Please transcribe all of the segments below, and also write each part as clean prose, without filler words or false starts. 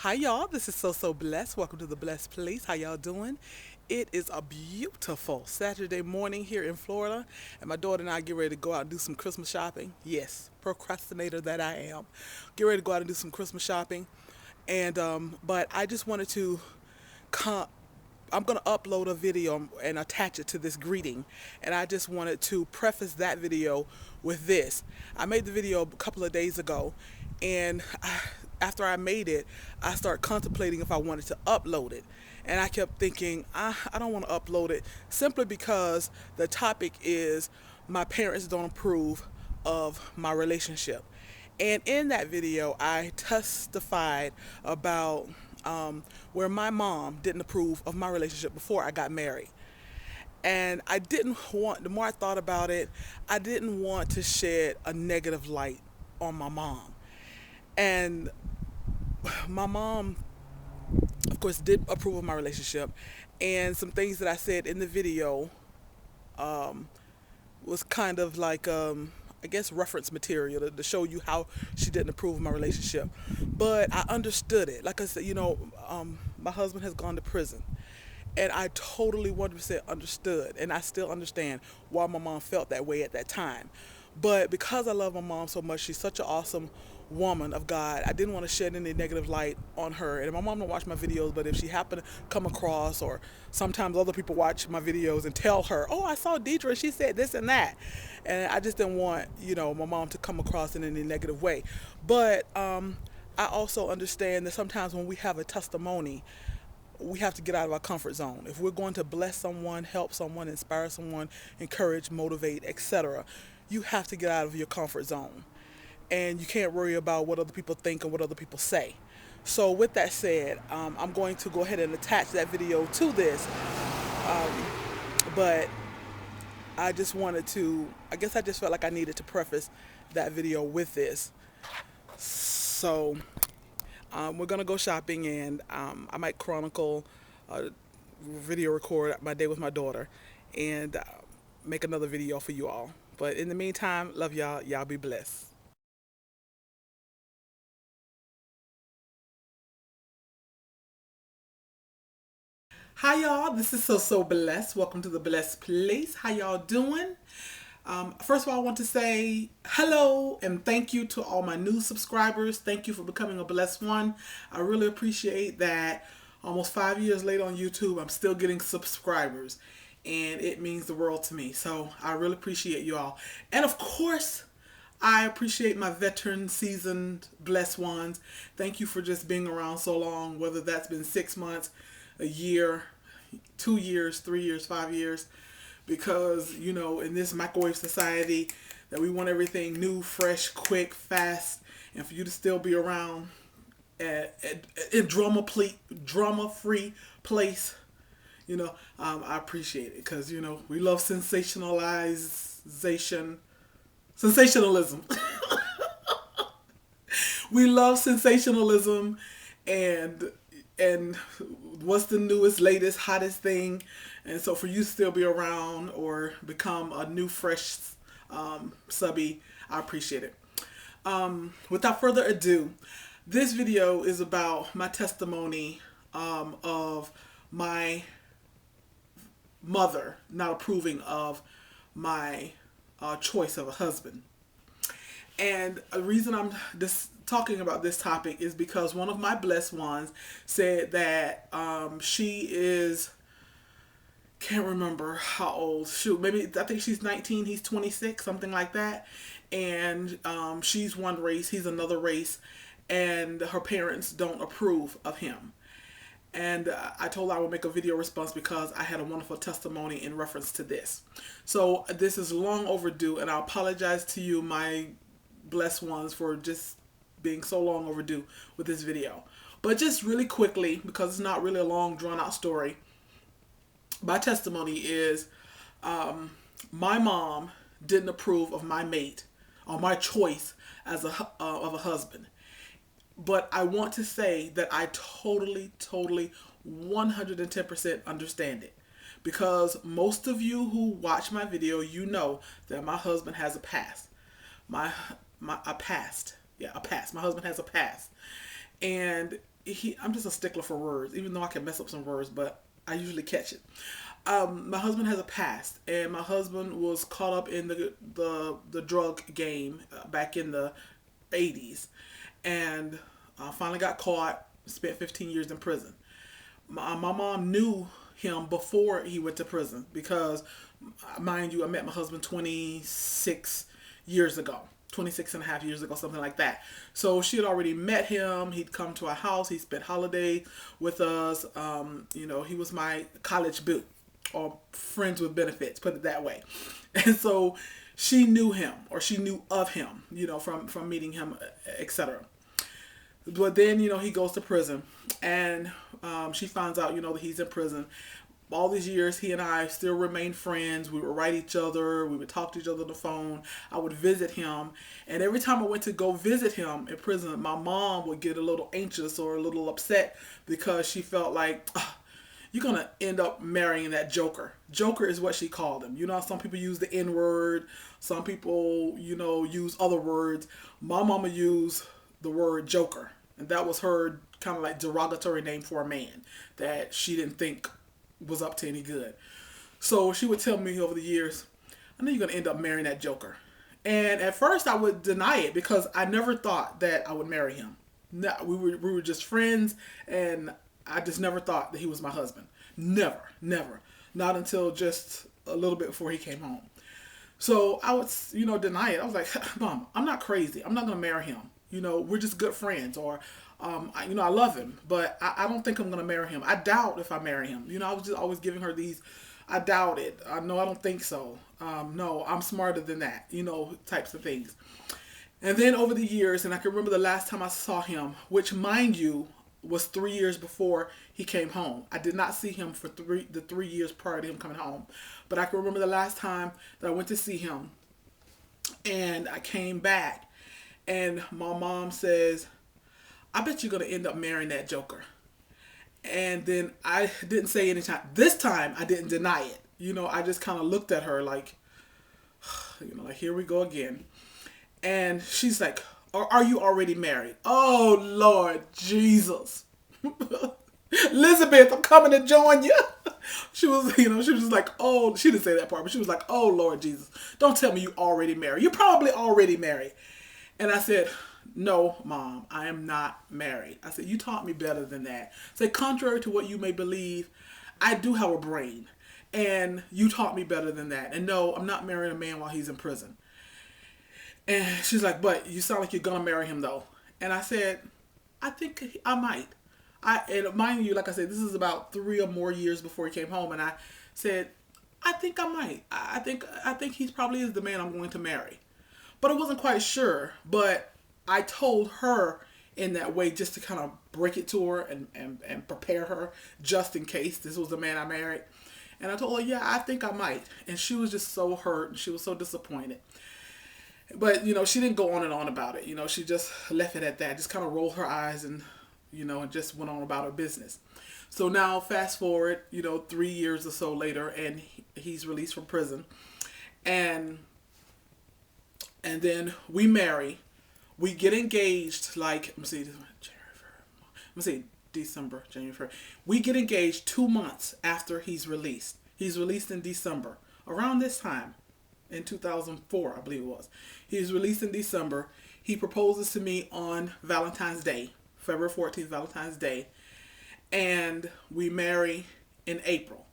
Hi y'all, this is So Blessed. Welcome to the Blessed Place. How y'all doing? It is a beautiful Saturday morning here in Florida, and my daughter and I get ready to go out and do some Christmas shopping. Yes, procrastinator that I am. Get ready to go out and do some Christmas shopping, and but I just wanted to come. I'm going to upload a video and attach it to this greeting. And I just wanted to preface that video with this. I made the video a couple of days ago, and after I made it, I started contemplating if I wanted to upload it. And I kept thinking, I don't want to upload it simply because the topic is my parents don't approve of my relationship. And in that video, I testified about where my mom didn't approve of my relationship before I got married. And I didn't want, the more I thought about it, I didn't want to shed a negative light on my mom. And my mom, of course, did approve of my relationship. And some things that I said in the video was kind of like I guess reference material to show you how she didn't approve of my relationship. But I understood it. Like I said, my husband has gone to prison. And I totally 100% understood, and I still understand why my mom felt that way at that time. But because I love my mom so much, she's such an awesome woman of God. I didn't want to shed any negative light on her. And my mom don't watch my videos, but if she happened to come across, or sometimes other people watch my videos and tell her, "Oh, I saw Deidre, she said this and that," and I just didn't want my mom to come across in any negative way. But I also understand that sometimes when we have a testimony, we have to get out of our comfort zone. If we're going to bless someone, help someone, inspire someone, encourage, motivate, etc., you have to get out of your comfort zone. And you can't worry about what other people think and what other people say. So, with that said, I'm going to go ahead and attach that video to this. But I just wanted to, I guess I just felt like I needed to preface that video with this. So, we're gonna go shopping, and I might chronicle, video record my day with my daughter, and make another video for you all. But in the meantime, love y'all. Y'all be blessed. Hi y'all. This is So Blessed. Welcome to the Blessed Place. How y'all doing? First of all, I want to say hello and thank you to all my new subscribers. Thank you for becoming a blessed one. I really appreciate that. Almost 5 years later on YouTube, I'm still getting subscribers, and it means the world to me. So I really appreciate you all. And of course, I appreciate my veteran, seasoned, blessed ones. Thank you for just being around so long, whether that's been 6 months, a year, 2 years, 3 years, 5 years, because in this microwave society that we want everything new, fresh, quick, fast, and for you to still be around in drama free place, I appreciate it, because we love sensationalism. We love sensationalism, and and what's the newest, latest, hottest thing. And so for you to still be around or become a new, fresh subby, I appreciate it. Without further ado, this video is about my testimony of my mother not approving of my choice of a husband. And the reason I'm just talking about this topic is because one of my blessed ones said that she is, can't remember how old. Shoot, maybe I think she's 19. He's 26, something like that. And she's one race, he's another race, and her parents don't approve of him. And I told her I would make a video response because I had a wonderful testimony in reference to this. So this is long overdue, and I apologize to you, my blessed ones, for just being so long overdue with this video. But just really quickly, because it's not really a long drawn out story, my testimony is my mom didn't approve of my mate or my choice as of a husband. But I want to say that I totally 110% understand it. Because most of you who watch my video, you know that my husband has a past. My a past. Yeah, a past. My husband has a past. And I'm just a stickler for words, even though I can mess up some words, but I usually catch it. My husband has a past, and my husband was caught up in the drug game back in the 80s, and finally got caught. Spent 15 years in prison. My mom knew him before he went to prison because, mind you, I met my husband 26 years ago. 26 and a half years ago, something like that. So she had already met him. He'd come to our house. He spent holiday with us. He was my college boo, or friends with benefits, put it that way. And so she knew him, or she knew of him, from meeting him, etc. But then, he goes to prison, and she finds out, that he's in prison. All these years, he and I still remained friends. We would write each other. We would talk to each other on the phone. I would visit him. And every time I went to go visit him in prison, my mom would get a little anxious or a little upset because she felt like, you're going to end up marrying that joker. Joker is what she called him. Some people use the N word. Some people, use other words. My mama used the word joker. And that was her kind of like derogatory name for a man that she didn't think was up to any good. So she would tell me over the years, I know you're going to end up marrying that joker. And at first I would deny it because I never thought that I would marry him. No, we were just friends, and I just never thought that he was my husband. Never. Not until just a little bit before he came home. So I would, deny it. I was like, Mom, I'm not crazy. I'm not going to marry him. We're just good friends, or, I love him, but I don't think I'm going to marry him. I doubt if I marry him. I was just always giving her these, I doubt it. No, I don't think so. No, I'm smarter than that, types of things. And then over the years, and I can remember the last time I saw him, which, mind you, was 3 years before he came home. I did not see him for the 3 years prior to him coming home. But I can remember the last time that I went to see him, and I came back. And my mom says, I bet you're going to end up marrying that joker. And then I didn't say any time. This time, I didn't deny it. I just kind of looked at her like, like, here we go again. And she's like, are you already married? Oh, Lord Jesus. Elizabeth, I'm coming to join you. She was, she was like, oh, she didn't say that part, but she was like, oh, Lord Jesus, don't tell me you already married. You're probably already married. And I said, no, Mom, I am not married. I said, you taught me better than that. I said, contrary to what you may believe, I do have a brain. And you taught me better than that. And no, I'm not marrying a man while he's in prison. And she's like, but you sound like you're going to marry him, though. And I said, I think I might. And mind you, like I said, this is about 3 or more years before he came home. And I said, I think I might. I think he probably is the man I'm going to marry. But I wasn't quite sure. But I told her in that way just to kind of break it to her and prepare her just in case this was the man I married. And I told her, yeah, I think I might. And she was just so hurt. And she was so disappointed. But, she didn't go on and on about it. She just left it at that. Just kind of rolled her eyes and, and just went on about her business. So now fast forward, 3 years or so later, and he's released from prison. And then we marry. We get engaged like, December, January, February. We get engaged 2 months after he's released. He's released in December. Around this time, in 2004, I believe it was. He's released in December. He proposes to me on Valentine's Day, February 14th, Valentine's Day. And we marry in April.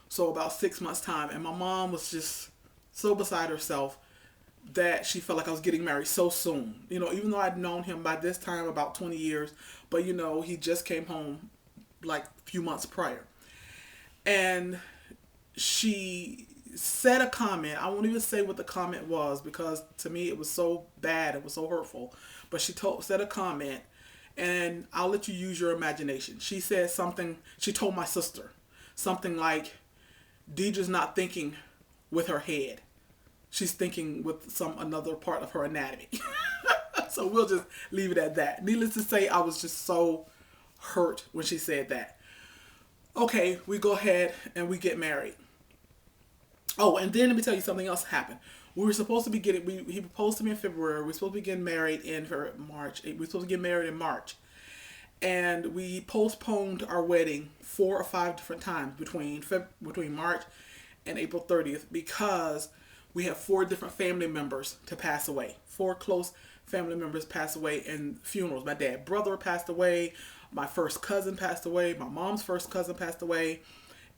So about 6 months' time. And my mom was just so beside herself that she felt like I was getting married so soon. Even though I'd known him by this time about 20 years. But, he just came home like a few months prior. And she said a comment. I won't even say what the comment was because to me it was so bad. It was so hurtful. But she said a comment, and I'll let you use your imagination. She said something. She told my sister something like, Deidre's not thinking with her head. She's thinking with another part of her anatomy. So we'll just leave it at that. Needless to say, I was just so hurt when she said that. Okay, we go ahead and we get married. Oh, and then let me tell you something else happened. We were supposed to be he proposed to me in February. We were supposed to be getting married in March. We were supposed to get married in March. and we postponed our wedding 4 or 5 different times between March and April 30th because we have 4 different family members to pass away. 4 close family members passed away in funerals. My dad's brother passed away. My first cousin passed away. My mom's first cousin passed away,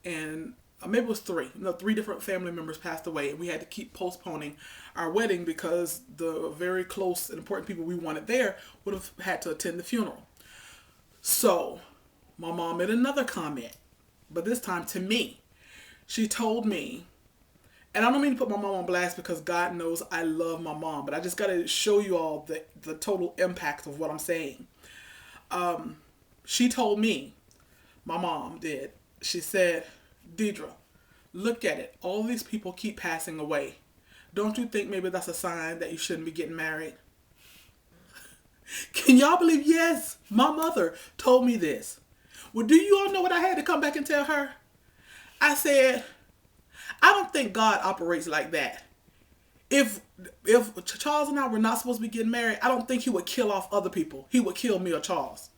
and maybe it was three. No, 3 different family members passed away, and we had to keep postponing our wedding because the very close and important people we wanted there would have had to attend the funeral. So, my mom made another comment, but this time to me. She told me, and I don't mean to put my mom on blast because God knows I love my mom, but I just got to show you all the total impact of what I'm saying. She told me, my mom did, she said, Deidre, look at it. All these people keep passing away. Don't you think maybe that's a sign that you shouldn't be getting married? Can y'all believe? Yes, my mother told me this. Well, do you all know what I had to come back and tell her? I said, I don't think God operates like that. If Charles and I were not supposed to be getting married, I don't think he would kill off other people. He would kill me or Charles.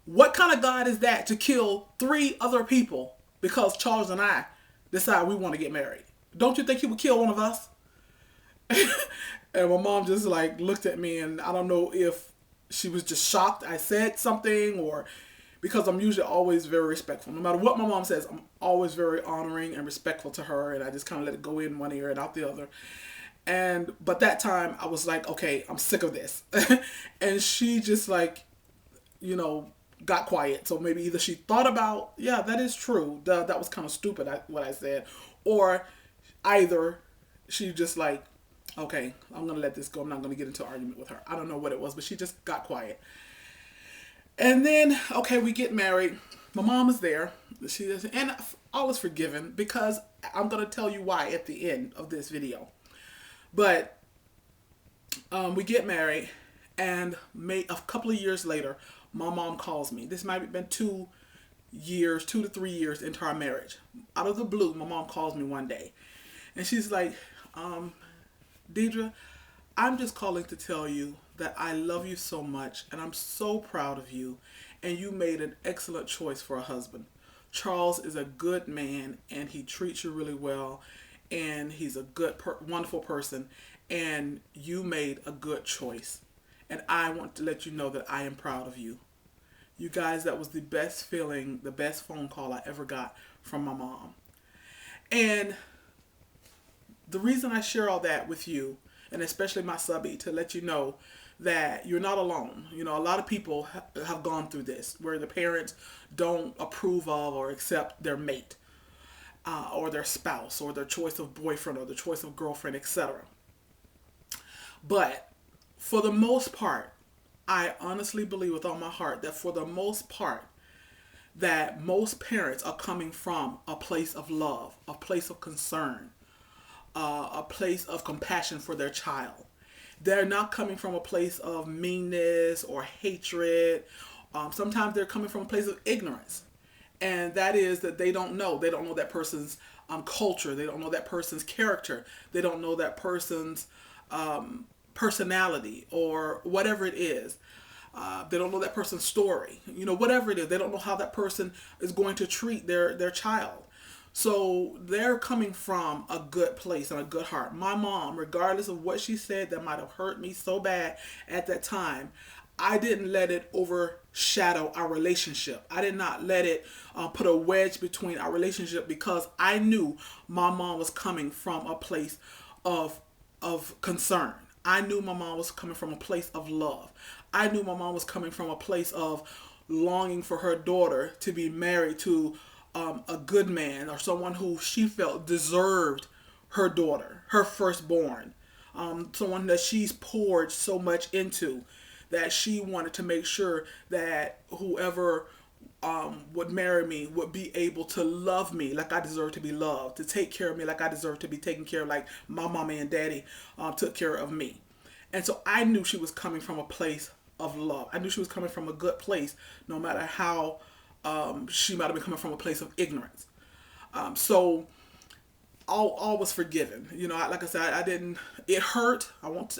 What kind of God is that to kill 3 other people because Charles and I decide we want to get married? Don't you think he would kill one of us? And my mom just like looked at me, and I don't know if she was just shocked I said something, or because I'm usually always very respectful. No matter what my mom says, I'm always very honoring and respectful to her, and I just kind of let it go in one ear and out the other. But that time I was like, okay, I'm sick of this. And she just like, got quiet. So maybe either she thought about, yeah, that is true. That was kind of stupid what I said, or either she just like, okay, I'm gonna let this go. I'm not gonna get into an argument with her. I don't know what it was, but she just got quiet. And then, okay, we get married. My mom is there. And all is forgiven because I'm gonna tell you why at the end of this video. But we get married, and a couple of years later, my mom calls me. This might have been 2 to 3 years into our marriage. Out of the blue, my mom calls me one day, and she's like, Deidre, I'm just calling to tell you that I love you so much, and I'm so proud of you, and you made an excellent choice for a husband. Charles is a good man, and he treats you really well, and he's a good, wonderful person, and you made a good choice. And I want to let you know that I am proud of you. You guys, that was the best feeling, the best phone call I ever got from my mom. And the reason I share all that with you, and especially my subby, to let you know that you're not alone. A lot of people have gone through this, where the parents don't approve of or accept their mate, or their spouse, or their choice of boyfriend, or their choice of girlfriend, etc. But for the most part, I honestly believe with all my heart that for the most part, that most parents are coming from a place of love, a place of concern, a place of compassion for their child. They're not coming from a place of meanness or hatred. Sometimes they're coming from a place of ignorance. And that is that they don't know. They don't know that person's culture. They don't know that person's character. They don't know that person's personality or whatever it is. They don't know that person's story. Whatever it is. They don't know how that person is going to treat their child. So they're coming from a good place and a good heart. My mom, regardless of what she said that might have hurt me so bad at that time, I didn't let it overshadow our relationship. I did not let it put a wedge between our relationship, because I knew my mom was coming from a place of concern. I knew my mom was coming from a place of love. I knew my mom was coming from a place of longing for her daughter to be married to a good man, or someone who she felt deserved her daughter, her firstborn, someone that she's poured so much into, that she wanted to make sure that whoever would marry me would be able to love me like I deserve to be loved, to take care of me like I deserve to be taken care of, like my mama and daddy took care of me. And so I knew she was coming from a place of love. I knew she was coming from a good place, no matter how she might have been coming from a place of ignorance. So all was forgiven. Like I said, I didn't. It hurt. I won't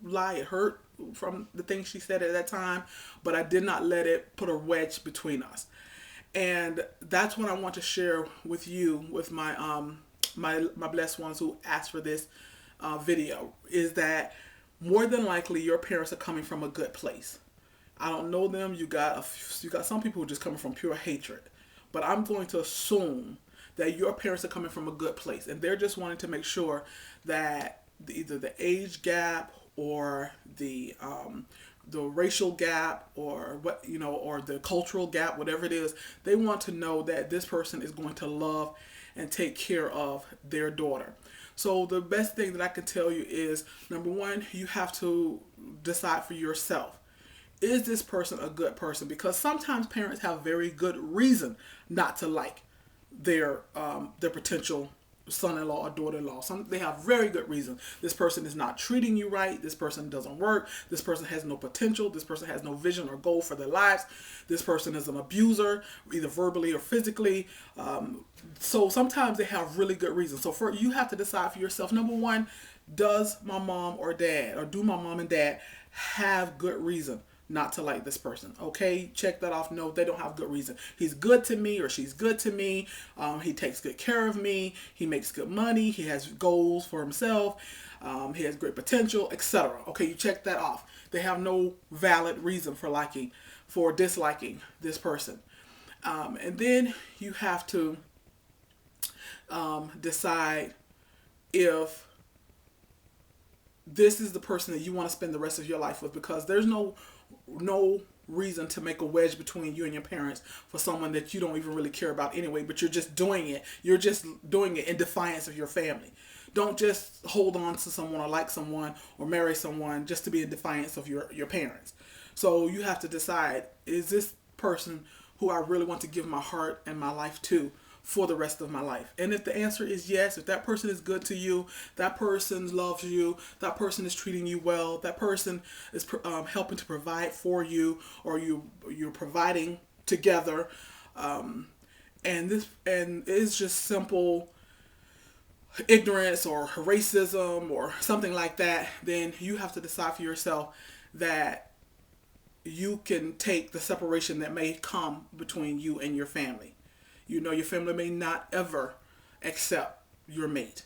lie. It hurt from the things she said at that time, but I did not let it put a wedge between us. And that's what I want to share with you, with my blessed ones who asked for this video, is that more than likely your parents are coming from a good place. I don't know them. You got some people who are just coming from pure hatred, but I'm going to assume that your parents are coming from a good place, and they're just wanting to make sure that either the age gap or the racial gap, or what, or the cultural gap, whatever it is, they want to know that this person is going to love and take care of their daughter. So the best thing that I can tell you is, number one, you have to decide for yourself, is this person a good person? Because sometimes parents have very good reason not to like their potential son-in-law or daughter-in-law. They have very good reason. This person is not treating you right. This person doesn't work. This person has no potential. This person has no vision or goal for their lives. This person is an abuser, either verbally or physically. So sometimes they have really good reasons. So you have to decide for yourself. Number one, does my mom or dad, or do my mom and dad have good reason not to like this person? Okay, check that off. No, they don't have good reason. He's good to me, or she's good to me. He takes good care of me. He makes good money. He has goals for himself. He has great potential, etc. Okay, you check that off. They have no valid reason for disliking this person. And then you have to decide if this is the person that you want to spend the rest of your life with, because there's no reason to make a wedge between you and your parents for someone that you don't even really care about anyway, but you're just doing it. You're just doing it in defiance of your family. Don't just hold on to someone or like someone or marry someone just to be in defiance of your parents. So you have to decide, is this person who I really want to give my heart and my life to for the rest of my life? And if the answer is yes, if that person is good to you, that person loves you, that person is treating you well, that person is helping to provide for you, or you're providing together, and it's just simple ignorance or racism or something like that, then you have to decide for yourself that you can take the separation that may come between you and your family. Your family may not ever accept your mate.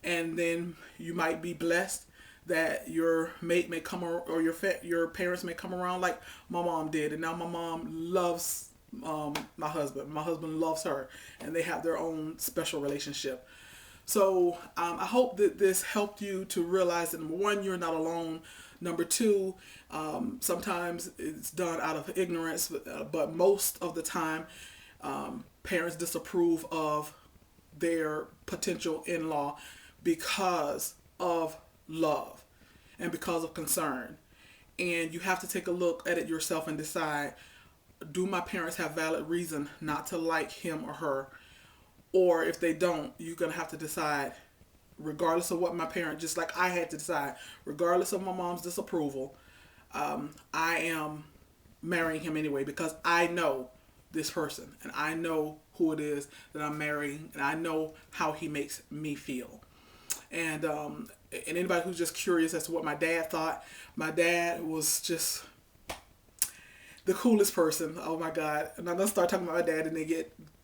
And then you might be blessed that your mate may come, or your parents may come around like my mom did. And now my mom loves my husband. My husband loves her. And they have their own special relationship. So I hope that this helped you to realize that, number one, you're not alone. Number two, sometimes it's done out of ignorance, but most of the time, parents disapprove of their potential in-law because of love and because of concern. And you have to take a look at it yourself and decide, do my parents have valid reason not to like him or her? Or if they don't, you're going to have to decide, regardless of what my parent, just like I had to decide, regardless of my mom's disapproval, I am marrying him anyway, because I know this person and I know who it is that I'm marrying, and I know how he makes me feel. And anybody who's just curious as to what my dad thought, my dad was just the coolest person. Oh my God. And I'm going to start talking about my dad and then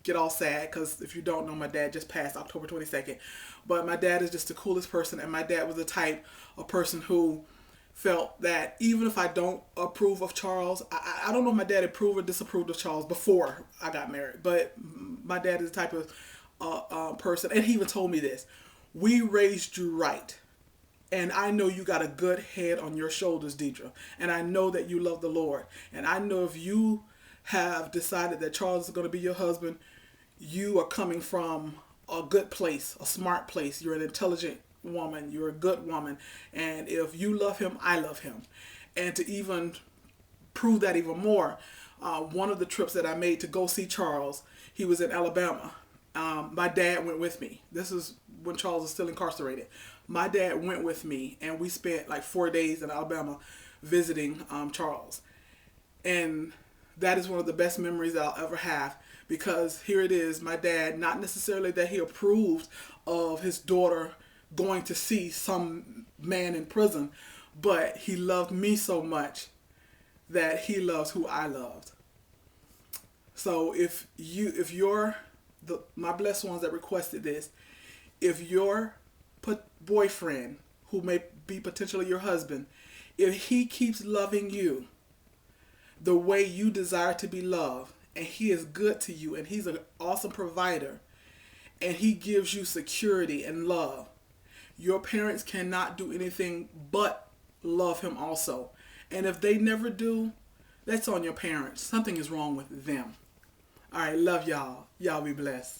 get all sad, because if you don't know, my dad just passed October 22nd. But my dad is just the coolest person, and my dad was the type of person who felt that even if I don't approve of Charles, I don't know if my dad approved or disapproved of Charles before I got married, but my dad is the type of person, and he even told me this: we raised you right, and I know you got a good head on your shoulders, Deidre, and I know that you love the Lord, and I know if you have decided that Charles is going to be your husband, you are coming from a good place, a smart place. You're an intelligent woman, you're a good woman, and if you love him, I love him. And to even prove that even more, one of the trips that I made to go see Charles, he was in Alabama. My dad went with me. This is when Charles was still incarcerated. My dad went with me, and we spent like 4 days in Alabama visiting Charles. And that is one of the best memories that I'll ever have, because here it is, my dad, not necessarily that he approved of his daughter going to see some man in prison, but he loved me so much that he loves who I loved. So if you're my blessed ones that requested this, if your boyfriend, who may be potentially your husband, if he keeps loving you the way you desire to be loved, and he is good to you, and he's an awesome provider, and he gives you security and love, your parents cannot do anything but love him also. And if they never do, that's on your parents. Something is wrong with them. All right, love y'all. Y'all be blessed.